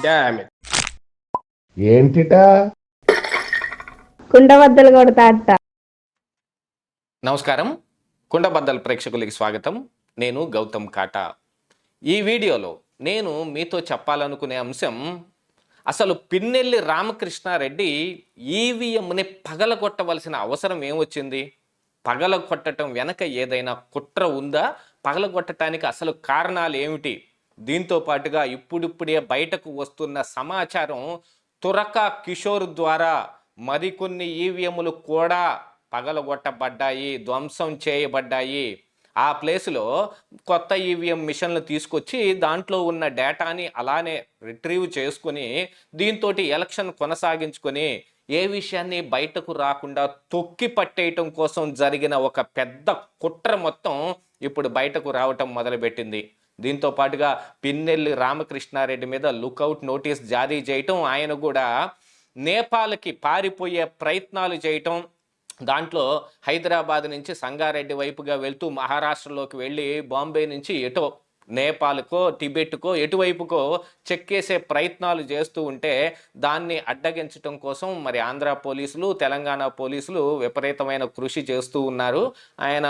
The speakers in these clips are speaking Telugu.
Damn it. ఏంటిటా కుండబద్దలు కొడతా అట్ట. నమస్కారం, కుండబద్దల ప్రేక్షకులకి స్వాగతం. నేను గౌతమ్ కాటా. ఈ వీడియోలో నేను మీతో చెప్పాలనుకునే అంశం, అసలు పిన్నెల్లి రామకృష్ణారెడ్డి ఈవీఎంని పగలగొట్టవలసిన అవసరం ఏమొచ్చింది? పగలగొట్టడం వెనక ఏదైనా కుట్ర ఉందా? పగలగొట్టడానికి అసలు కారణాలు ఏమిటి? దీంతో పాటుగా ఇప్పుడిప్పుడే బయటకు వస్తున్న సమాచారం, తురకా కిషోర్ ద్వారా మరికొన్ని ఈవీఎంలు కూడా పగలగొట్టబడ్డాయి, ధ్వంసం చేయబడ్డాయి. ఆ ప్లేస్లో కొత్త ఈవీఎం మిషన్లు తీసుకొచ్చి దాంట్లో ఉన్న డేటాని అలానే రిట్రీవ్ చేసుకొని దీంతో ఎలక్షన్ కొనసాగించుకొని ఏ విషయాన్ని బయటకు రాకుండా తొక్కి పట్టేయటం కోసం జరిగిన ఒక పెద్ద కుట్ర మొత్తం ఇప్పుడు బయటకు రావటం మొదలుపెట్టింది. దీంతో పాటుగా పిన్నెల్లి రామకృష్ణారెడ్డి మీద లుకౌట్ నోటీస్ జారీ చేయటం, ఆయన కూడా నేపాల్కి పారిపోయే ప్రయత్నాలు చేయటం, దాంట్లో హైదరాబాద్ నుంచి సంగారెడ్డి వైపుగా వెళ్తూ మహారాష్ట్రలోకి వెళ్ళి బాంబే నుంచి ఎటో నేపాల్కో టిబెట్కో ఎటువైపుకో చెక్కేసే ప్రయత్నాలు చేస్తూ ఉంటే దాన్ని అడ్డగించడం కోసం మరి ఆంధ్ర పోలీసులు, తెలంగాణ పోలీసులు విపరీతమైన కృషి చేస్తూ ఉన్నారు. ఆయన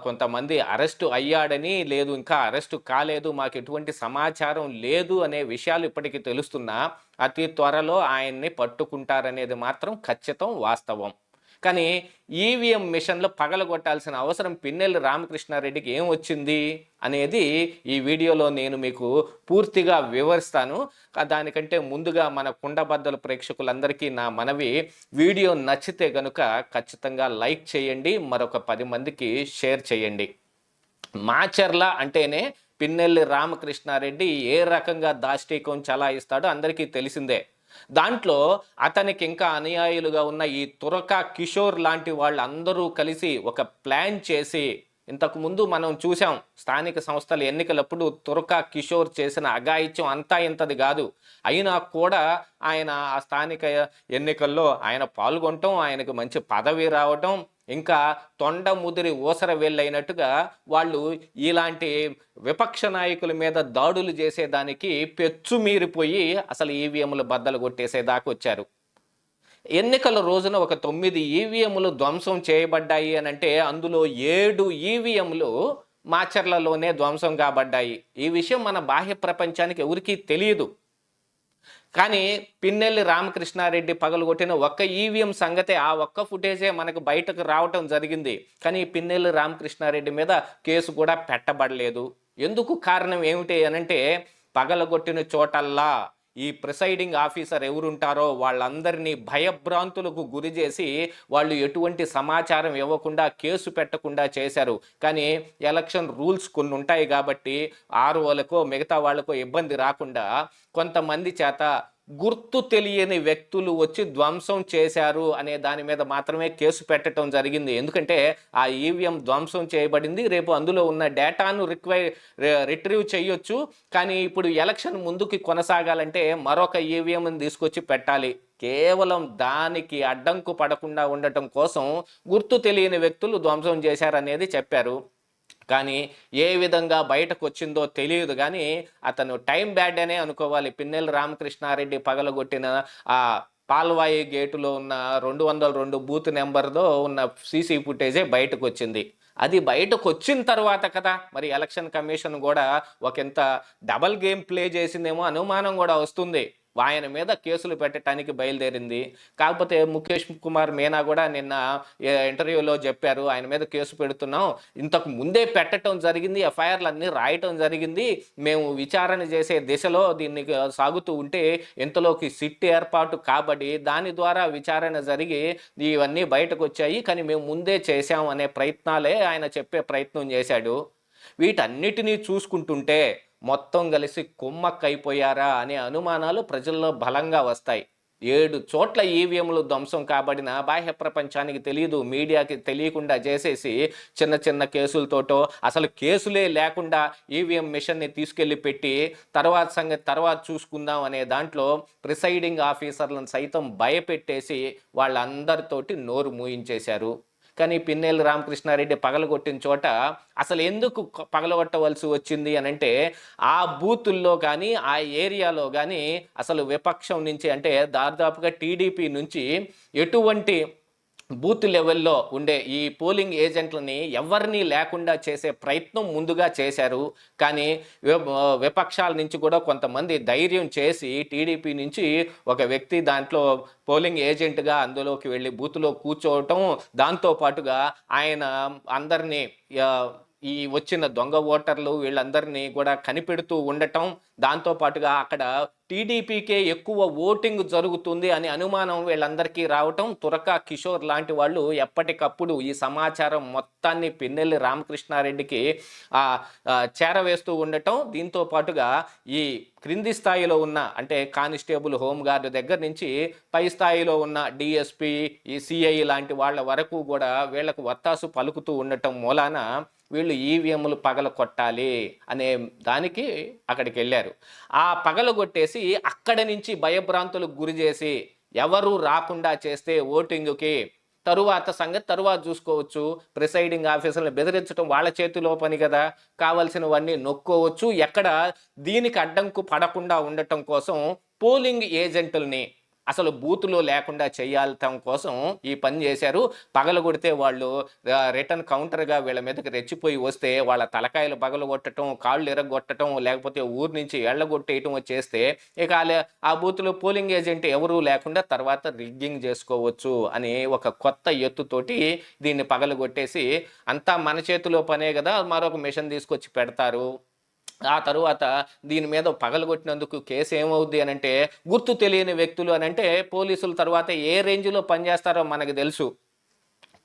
కొంతమంది అరెస్టు అయ్యాడని, లేదు ఇంకా అరెస్టు కాలేదు, మాకు ఎటువంటి సమాచారం లేదు అనే విషయాలు ఇప్పటికీ తెలుస్తున్నా అతి త్వరలో ఆయన్ని పట్టుకుంటారనేది మాత్రం ఖచ్చితం, వాస్తవం. కానీ ఈవీఎం మిషన్లు పగలగొట్టాల్సిన అవసరం పిన్నెల్లి రామకృష్ణారెడ్డికి ఏం వచ్చింది అనేది ఈ వీడియోలో నేను మీకు పూర్తిగా వివరిస్తాను. దానికంటే ముందుగా మన కుండబద్దల ప్రేక్షకులందరికీ నా మనవి, వీడియో నచ్చితే గనుక ఖచ్చితంగా లైక్ చేయండి, మరొక 10 మందికి షేర్ చేయండి. మాచర్ల అంటేనే పిన్నెల్లి రామకృష్ణారెడ్డి ఏ రకంగా దాష్టీకం చలాయిస్తాడో అందరికీ తెలిసిందే. దాంట్లో అతనికి ఇంకా అనుయాయులుగా ఉన్న ఈ తురకా కిషోర్ లాంటి వాళ్ళందరూ కలిసి ఒక ప్లాన్ చేసి, ఇంతకుముందు మనం చూసాం స్థానిక సంస్థల ఎన్నికలప్పుడు తురకా కిషోర్ చేసిన అఘాయిత్యం అంతా ఇంతది కాదు. అయినా కూడా ఆయన ఆ స్థానిక ఎన్నికల్లో ఆయన పాల్గొనటం, ఆయనకు మంచి పదవి రావటం, ఇంకా తొండ ముదిరి ఊసర వెళ్ళైనట్టుగా వాళ్ళు ఇలాంటి విపక్ష నాయకుల మీద దాడులు చేసేదానికి పెచ్చుమీరిపోయి అసలు ఈవీఎంలు బద్దలు కొట్టేసేదాకా వచ్చారు. ఎన్నికల రోజున ఒక 9 ఈవీఎంలు ధ్వంసం చేయబడ్డాయి అని అంటే అందులో 7 ఈవీఎంలు మాచర్లలోనే ధ్వంసం కాబడ్డాయి. ఈ విషయం మన బాహ్య ప్రపంచానికి ఎవరికీ తెలియదు. కానీ పిన్నెల్లి రామకృష్ణారెడ్డి పగలగొట్టిన ఒక్క ఈవీఎం సంగతే, ఆ ఒక్క ఫుటేజే మనకు బయటకు రావటం జరిగింది. కానీ పిన్నెల్లి రామకృష్ణారెడ్డి మీద కేసు కూడా పెట్టబడలేదు. ఎందుకు? కారణం ఏమిటి అనంటే, పగలగొట్టిన చోటల్లా ఈ ప్రిసైడింగ్ ఆఫీసర్ ఎవరుంటారో వాళ్ళందరినీ భయభ్రాంతులకు గురి చేసి వాళ్ళు ఎటువంటి సమాచారం ఇవ్వకుండా కేసు పెట్టకుండా చేశారు. కానీ ఎలక్షన్ రూల్స్ కొన్ని ఉంటాయి కాబట్టి ఆర్ఓలకో మిగతా వాళ్ళకో ఇబ్బంది రాకుండా కొంతమంది చేత గుర్తు తెలియని వ్యక్తులు వచ్చి ధ్వంసం చేశారు అనే దాని మీద మాత్రమే కేసు పెట్టడం జరిగింది. ఎందుకంటే ఆ ఈవీఎం ధ్వంసం చేయబడింది, రేపు అందులో ఉన్న డేటాను రిట్రీవ్ చేయొచ్చు. కానీ ఇప్పుడు ఎలక్షన్ ముందుకి కొనసాగాలంటే మరొక ఈవీఎంని తీసుకొచ్చి పెట్టాలి. కేవలం దానికి అడ్డంకు పడకుండా ఉండటం కోసం గుర్తు తెలియని వ్యక్తులు ధ్వంసం చేశారనేది చెప్పారు. కానీ ఏ విధంగా బయటకు వచ్చిందో తెలియదు. కానీ అతను టైం బ్యాడ్ అనే అనుకోవాలి. పిన్నెల్లి రామకృష్ణారెడ్డి పగలగొట్టిన ఆ పాల్వాయి గేటులో ఉన్న 202 బూత్ నెంబర్తో ఉన్న సీసీ ఫుటేజే బయటకు వచ్చింది. అది బయటకు వచ్చిన తర్వాత కదా మరి ఎలక్షన్ కమిషన్ కూడా ఒకంత డబల్ గేమ్ ప్లే చేసిందేమో అనుమానం కూడా వస్తుంది. ఆయన మీద కేసులు పెట్టడానికి బయలుదేరింది. కాకపోతే ముఖేష్ కుమార్ మీనా కూడా నిన్న ఇంటర్వ్యూలో చెప్పారు, ఆయన మీద కేసు పెడుతున్నాం, ఇంతకు ముందే పెట్టడం జరిగింది, ఎఫ్ఐఆర్లు అన్నీ రాయటం జరిగింది, మేము విచారణ చేసే దిశలో దీన్ని సాగుతూ ఉంటే ఇంతలోకి సిట్ ఏర్పాటు కాబడి దాని ద్వారా విచారణ జరిగి ఇవన్నీ బయటకు వచ్చాయి, కానీ మేము ముందే చేశాం అనే ప్రయత్నాలే ఆయన చెప్పే ప్రయత్నం చేశాడు. వీటన్నిటినీ చూసుకుంటుంటే మొత్తం కలిసి కుమ్మక్కైపోయారా అనే అనుమానాలు ప్రజల్లో బలంగా వస్తాయి. 7 చోట్ల ఈవీఎంలు ధ్వంసం కాబడిన బాహ్య ప్రపంచానికి తెలియదు, మీడియాకి తెలియకుండా చేసేసి చిన్న చిన్న కేసులతోటో అసలు కేసులే లేకుండా ఈవీఎం మిషన్ని తీసుకెళ్ళి పెట్టి తర్వాత సంగతి తర్వాత చూసుకుందాం అనే దాంట్లో ప్రిసైడింగ్ ఆఫీసర్లను సైతం భయపెట్టేసి వాళ్ళందరితోటి నోరు మూయించేశారు. కానీ పిన్నెల్లి రామకృష్ణారెడ్డి పగలగొట్టిన చోట అసలు ఎందుకు పగలగొట్టవలసి వచ్చింది అని అంటే ఆ బూతుల్లో కానీ ఆ ఏరియాలో కానీ అసలు విపక్షం నుంచి అంటే దాదాపుగా టీడీపీ నుంచి ఎటువంటి బూత్ లెవెల్లో ఉండే ఈ పోలింగ్ ఏజెంట్లని ఎవరిని లేకుండా చేసే ప్రయత్నం ముందుగా చేశారు. కానీ విపక్షాల నుంచి కూడా కొంతమంది ధైర్యం చేసి టీడీపీ నుంచి ఒక వ్యక్తి దాంట్లో పోలింగ్ ఏజెంట్గా అందులోకి వెళ్ళి బూత్లో కూర్చోవటం, దాంతోపాటుగా ఆయన అందరినీ ఈ వచ్చిన దొంగ ఓటర్లు వీళ్ళందరినీ కూడా కనిపెడుతూ ఉండటం, దాంతోపాటుగా అక్కడ టీడీపీకే ఎక్కువ ఓటింగ్ జరుగుతుంది అని అనుమానం వీళ్ళందరికీ రావటం, తురకా కిషోర్ లాంటి వాళ్ళు ఎప్పటికప్పుడు ఈ సమాచారం మొత్తాన్ని పిన్నెల్లి రామకృష్ణారెడ్డికి చేరవేస్తూ ఉండటం, దీంతో పాటుగా ఈ క్రింది స్థాయిలో ఉన్న అంటే కానిస్టేబుల్ హోంగార్డు దగ్గర నుంచి పై స్థాయిలో ఉన్న డిఎస్పి ఈ సిఐ లాంటి వాళ్ళ వరకు కూడా వీళ్ళకు వత్తాసు పలుకుతూ ఉండటం మూలాన వీళ్ళు ఈవీఎంలు పగల కొట్టాలి అనే దానికి అక్కడికి వెళ్ళారు. ఆ పగలగొట్టేసి అక్కడ నుంచి భయభ్రాంతులకు గురి చేసి ఎవరు రాకుండా చేస్తే ఓటింగ్కి తరువాత సంగతి తరువాత చూసుకోవచ్చు, ప్రిసైడింగ్ ఆఫీసర్ని బెదిరించడం వాళ్ళ చేతిలో పని కదా, కావలసినవన్నీ నొక్కోవచ్చు. ఎక్కడ దీనికి అడ్డంకు పడకుండా ఉండటం కోసం పోలింగ్ ఏజెంటుల్ని అసలు బూతులో లేకుండా చేయాలటం కోసం ఈ పని చేశారు. పగలగొడితే వాళ్ళు రిటర్న్ కౌంటర్గా వీళ్ళ మీదకి రెచ్చిపోయి వస్తే వాళ్ళ తలకాయలు పగలగొట్టడం, కాళ్ళు ఎరగొట్టడం, లేకపోతే ఊరు నుంచి ఎళ్ళగొట్టేయటం చేస్తే ఇక ఆ బూత్లో పోలింగ్ ఏజెంట్ ఎవరూ లేకుండా తర్వాత రిగ్గింగ్ చేసుకోవచ్చు అని ఒక కొత్త ఎత్తుతోటి దీన్ని పగలగొట్టేసి అంతా మన చేతిలో పనే కదా, మరొక మిషన్ తీసుకొచ్చి పెడతారు. ఆ తరువాత దీని మీద పగలగొట్టినందుకు కేసు ఏమవుద్ది అని అంటే గుర్తు తెలియని వ్యక్తులు అని అంటే పోలీసుల తర్వాత ఏ రేంజ్లో పనిచేస్తారో మనకు తెలుసు.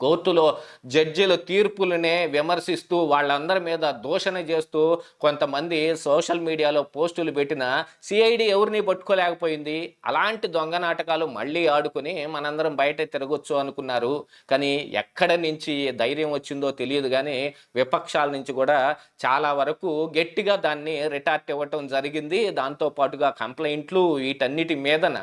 కోర్టులో జడ్జిల తీర్పులనే విమర్శిస్తూ వాళ్ళందరి మీద దూషణ చేస్తూ కొంతమంది సోషల్ మీడియాలో పోస్టులు పెట్టిన సిఐడి ఎవరిని పట్టుకోలేకపోయింది. అలాంటి దొంగ నాటకాలు మళ్ళీ ఆడుకుని మనందరం బయట తిరగొచ్చు అనుకున్నారు. కానీ ఎక్కడ నుంచి ధైర్యం వచ్చిందో తెలియదు, కానీ విపక్షాల నుంచి కూడా చాలా వరకు గట్టిగా దాన్ని రిటార్ట్ ఇవ్వటం జరిగింది. దాంతోపాటుగా కంప్లైంట్లు వీటన్నిటి మీదన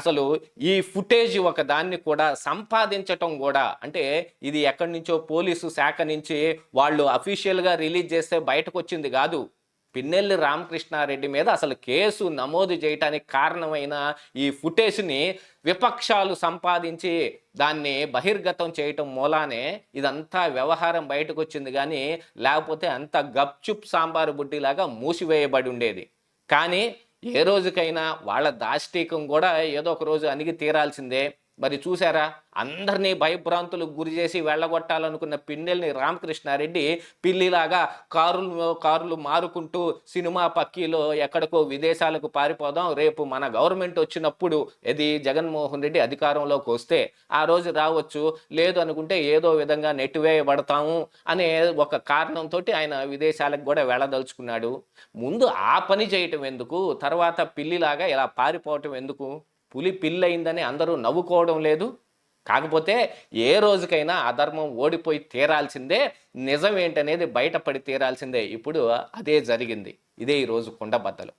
అసలు ఈ ఫుటేజ్ ఒక దాన్ని కూడా సంపాదించటం కూడా, అంటే ఇది ఎక్కడి నుంచో పోలీసు శాఖ నుంచి వాళ్ళు అఫీషియల్గా రిలీజ్ చేస్తే బయటకు వచ్చింది కాదు. పిన్నెల్లి రామకృష్ణారెడ్డి మీద అసలు కేసు నమోదు చేయటానికి కారణమైన ఈ ఫుటేజ్ని విపక్షాలు సంపాదించి దాన్ని బహిర్గతం చేయటం మూలానే ఇదంతా వ్యవహారం బయటకు వచ్చింది. కానీ లేకపోతే అంత గప్చుప్ సాంబారు బుడ్డిలాగా మూసివేయబడి ఉండేది. కానీ ఏ రోజుకైనా వాళ్ళ దాష్టీకం కూడా ఏదో ఒక రోజు అణిగి తీరాల్సిందే. మరి చూసారా, అందరినీ భయభ్రాంతులకు గురి చేసి వెళ్ళగొట్టాలనుకున్న పిన్నెల్లి రామకృష్ణారెడ్డి పిల్లిలాగా కారులు మారుకుంటూ సినిమా పక్కీలో ఎక్కడికో విదేశాలకు పారిపోదాం, రేపు మన గవర్నమెంట్ వచ్చినప్పుడు ఇది జగన్మోహన్ రెడ్డి అధికారంలోకి వస్తే ఆ రోజు రావచ్చు, లేదు అనుకుంటే ఏదో విధంగా నెట్టివేయబడతాము అనే ఒక కారణంతో ఆయన విదేశాలకు కూడా వెళ్ళదలుచుకున్నాడు. ముందు ఆ పని చేయటం ఎందుకు, తర్వాత పిల్లిలాగా ఇలా పారిపోవటం ఎందుకు? పులి పిల్లయిందని అందరూ నవ్వుకోవడం లేదు. కాకపోతే ఏ రోజుకైనా అధర్మం ఓడిపోయి తీరాల్సిందే, నిజం ఏంటనేది బయటపడి తీరాల్సిందే. ఇప్పుడు అదే జరిగింది. ఇదే ఈరోజు కుండబద్దలు.